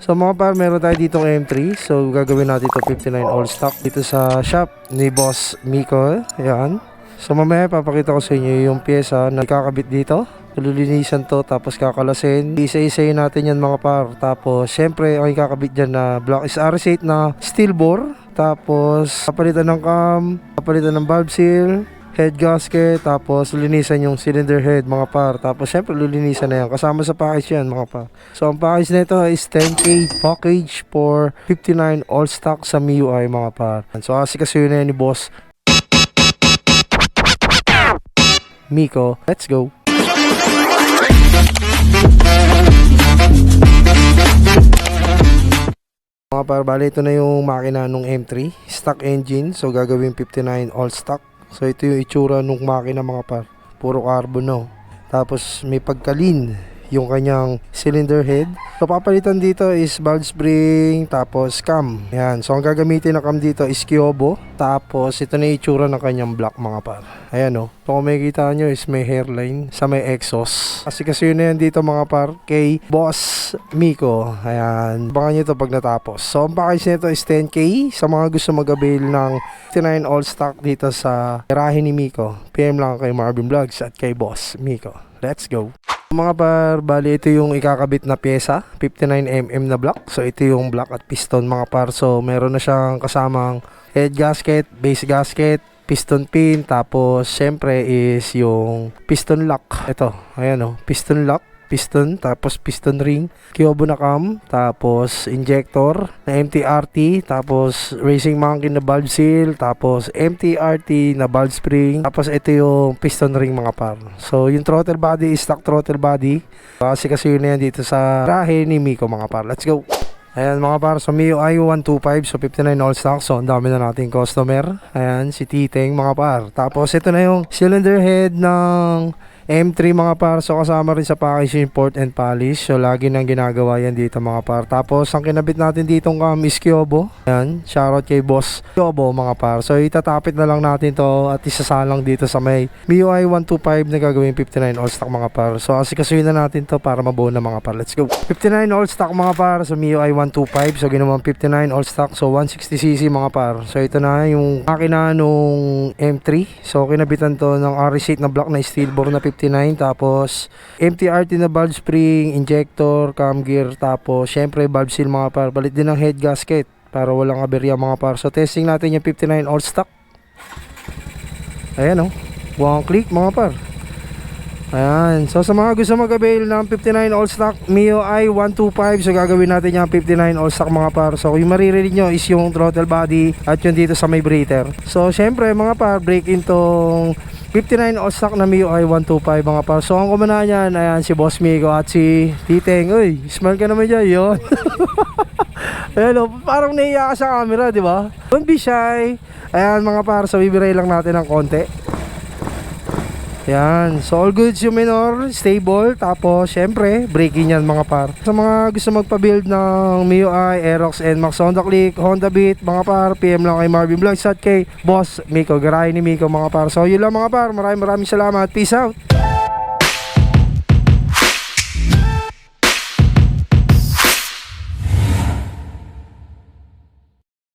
So mga par, meron tayo ditong M3. So gagawin natin ito 59 all stock dito sa shop ni Boss Miko. Ayan. So mamaya papakita ko sa inyo yung pyesa na kakabit dito. Lulinisan to, tapos kakalasin. Isa-isayin natin yan mga par. Tapos syempre ang kakabit dyan na block is RS8 na steel bore. Tapos papalitan ng cam, papalitan ng valve seal, head gasket, tapos linisan yung cylinder head mga par. Tapos syempre lilinisan na yan, kasama sa package yan mga par. So ang package na ito is 10K package for 59 all stock sa MIUI mga par. So kasi yun na yan ni Boss Miko. Let's go. Mga par, bali ito na yung makina nung M3 stock engine. So gagawin 59 all stock. So ito yung itsura nung makina mga par, puro carbon no. Tapos may pagka-lean yung kanyang cylinder head. So papalitan dito is valve spring, tapos cam. Yan. So ang gagamitin na cam dito is Kyobo. Tapos ito na yung itsura ng kanyang block mga par. Ayan o. So kung makikita nyo is may hairline sa may exhaust. Kasi yun na yan dito mga par kay Boss Miko. Ayan. Abangan nyo ito pag natapos. So ang package nito is 10K. Sa mga gusto mag-avail ng 59 all stock dito sa garahe ni Miko, PM lang kay Marvin Vlogs at kay Boss Miko. Let's go. Mga par, bali ito yung ikakabit na pyesa, 59mm na block. So ito yung block at piston mga par. So meron na siyang kasamang head gasket, base gasket, piston pin, tapos syempre is yung piston lock. Ito, ayan o, piston lock, piston, tapos piston ring, Kyobo na cam, tapos injector na MTRT, tapos racing monkey na valve seal, tapos MTRT na valve spring, tapos ito yung piston ring mga par. So yung throttle body is stock throttle body. Kasi yun na yan dito sa rahe ni Miko mga par. Let's go. Ayan mga par, so MIUI 125, so 59 all stock. So ang dami na nating customer. Ayan si Titeng mga par. Tapos ito na yung cylinder head ng M3 mga par. So kasama rin sa package yung port and polish. So lagi nang ginagawa yan dito mga par. Tapos ang kinabit natin ditong cam is Kyobo. Ayan, shoutout kay Boss Kyobo mga par. So itatapit na lang natin to at isasalang dito sa may MIUI 125 na gagawin 59 all stock mga par. So asikasuhin na natin to para mabuo na mga par. Let's go. 59 all stock mga par. So MIUI 125. So ginawang 59 all stock. So 160cc mga par. So ito na yung makina nung M3. So kinabitan to ng RS8 na block na steel bore na 59, tapos MTRT na valve spring, injector, cam gear, tapos syempre valve seal mga par. Balit din ng head gasket para walang aberya mga par. So testing natin yung 59 all stock. Ayan o, one click mga par. Ayan, so sa mga gusto mag-avail ng 59 all stock MIUI 125, so gagawin natin yung 59 all stock mga par. So yung maririnig nyo is yung throttle body at yung dito sa may breather. So syempre mga par, break in tong 59 all stock na MIUI 125 mga par. So ang kumana niyan, ayan si Boss Miko at si Titeng. Uy, smile ka naman dyan, yun. Ayan o, parang naiya ka sa camera, di ba? Don't be shy. Ayan mga par, so bibiray lang natin ng konti. Yan, so all goods yung minor, stable, tapos syempre braking yan mga par. Sa mga gusto magpa-build ng MIUI, Aerox, NMAX, Honda Click, Honda Beat mga par, PM lang kay Marvin Vlogs at kay Boss Miko, garahe ni Miko mga par. So yun lang mga par, maraming salamat, peace out.